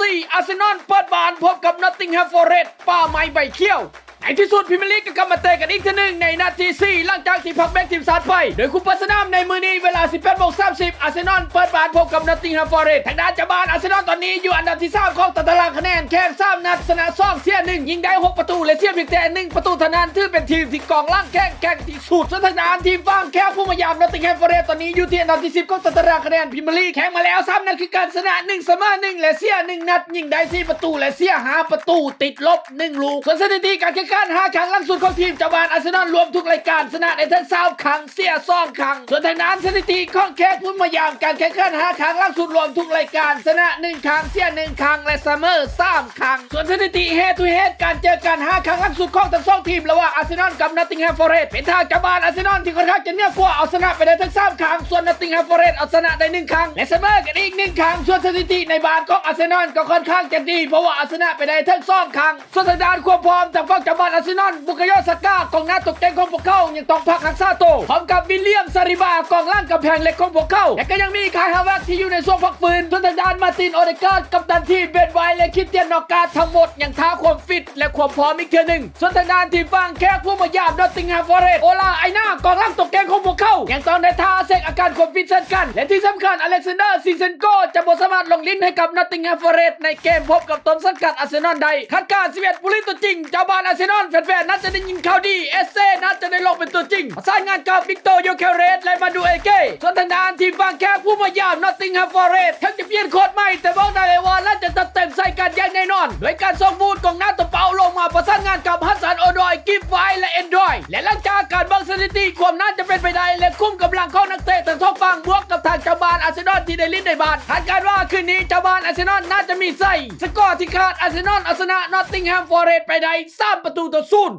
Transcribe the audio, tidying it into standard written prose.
4อาร์เซนอลเปิดบ้านพบกับนอตติงแฮมฟอเรสต์ป้าไม้ใบเขี้ยวในที่สุดพรีเมียร์ลีกก็กลับมาเตะกันอีกทีหนึ่งในนาที4หลังจากที่พักแบงค์ทีมชาติไปโดยคู่เปิดสนามในมือนี้เวลา 18:30 อาร์เซนอลเปิดบ้านพบกับนอตติงแฮมฟอเรสต์ทางด้านเจ้าบ้านอาร์เซนอลตอนนี้อยู่อันดับที่3ของตารางคะแนนแค่3นัดชนะ2เสีย1ยิงได้6ประตูและเสียเพียงแต่1ประตูเท่านั้นถือเป็นทีมที่กองล่างแข็งที่สุดส่วนทางด้านทีมฝั่งแค่ผู้มายามนอตติงแฮมฟอเรสต์ตอนนี้อยู่ที่อันดับที่10ของตารางคะแนนพรีเมียร์ลีกแข่งมาแล้ว3นัดคือการชนะ1เสมอ1และเสีย1นัดยิงได้4ประตูและเสีย5ประตูติดลบ1ลูกส่วนสถิติการแข่งขัน5ครั้งล่าสุดของทีมเจ้าบ้านอาร์เซนอลรวมทุกรายการชนะได้ทั้ง3ครั้งเสีย2ครั้งส่วนทางด้านสถิติของแขกผู้มายามการแข่งขัน5ครั้งล่าสุดรวมทุกรายการชนะ1ครั้งเสีย1ครั้งและเสมอ3ครั้งส่วนสถิติเฮดทูเฮดการเจอกัน5ครั้งล่าสุดของทั้ง2ทีมระหว่างอาร์เซนอลกับนอตติงแฮมฟอเรสต์เป็นทางเจ้าบ้านอาร์เซนอลที่ค่อนข้างจะเหนือกว่าเอาชนะไปได้ทั้ง3ครั้งส่วนนอตติงแฮมฟอเรสต์เอาชนะได้1ครั้งและเสมอกันอีก1ครั้งส่วนสถิติในบ้านของอาร์เซนอลก็ค่อนข้างจะดีเพราะว่าเอาชนะไปได้ทั้ง2ครั้งส่วนทางด้านความพร้อมจากฝั่งเจ้าบ้านอาร์เซนอลบุกโยซาก้ากองหน้าตกแต่งของพวกเขายังต้องพักรักษาตัวพร้อมกับวิลเลียมซาริบากองล่างกับแพงเหล็กของพวกเขาและก็ยังมีคายฮาเวิร์ดที่อยู่ในช่วงพักฟื้นส่วนทางด้านมาร์ตินโอเดการ์ดกัปตันทีมเบนไวท์และคริสเตียนนอกการทั้งหมดยังท้าความฟิตและความพร้อมอีกเทื่อหนึ่งส่วนทางด้านทีมฝั่งแขกผู้มายามนอตติงแฮมฟอเรสต์โอลาไอน่ากองล่างตกแต่งของพวกเขายังต้องได้ท้าเช็คอาการความฟิตเช่นกันและที่สำคัญอเล็กซานเดอร์ซินเซนโกจะบ่สามารถลงลิ้นให้กับนอตติงแฮมฟอเรสต์ในเกมพบกับต้นสังกัดอาร์เซนอลได้คาดการณ์11ผู้เล่นตัวจริงเจ้าบ้านอาร์เซนอลแฟนๆน่าจะได้ยินข่าวดีเอเซ่น่าจะได้ลงเป็นตัวจริงประสานงานกับวิกโตโยเคเรสและมาดูเอเก้ส่วนทางด้านทีมฝั่งแขกผู้มายามนอตติงแฮมฟอเรสต์ทั้งจะเปลี่ยนโค้ชใหม่แต่บอกได้เลยว่าน่าจะตัดเต็มใส่กันอย่างแน่นอนโดยการส่งบูทของหน้าตัวเปาลงมาประสานงานกับฮัสซันโอดอยกิฟไวและเอนดรอยและหลังจากการบังสถิติความน่าจะเป็นไปได้และคุ้มกำลังของนักเตะทั้งสองฝั่งบวกกับทางเจ้าบ้านอาร์เซนอลที่ได้ลิ้นในบ้านคาดการณ์ว่าคืนนี้เจ้าบ้านอาร์เซนอลน่าจะมีใส่สกอร์ที่ขาดอาร์เซนอลเอาชนะนอตติงแฮมฟอเรสต์ไปได้3-0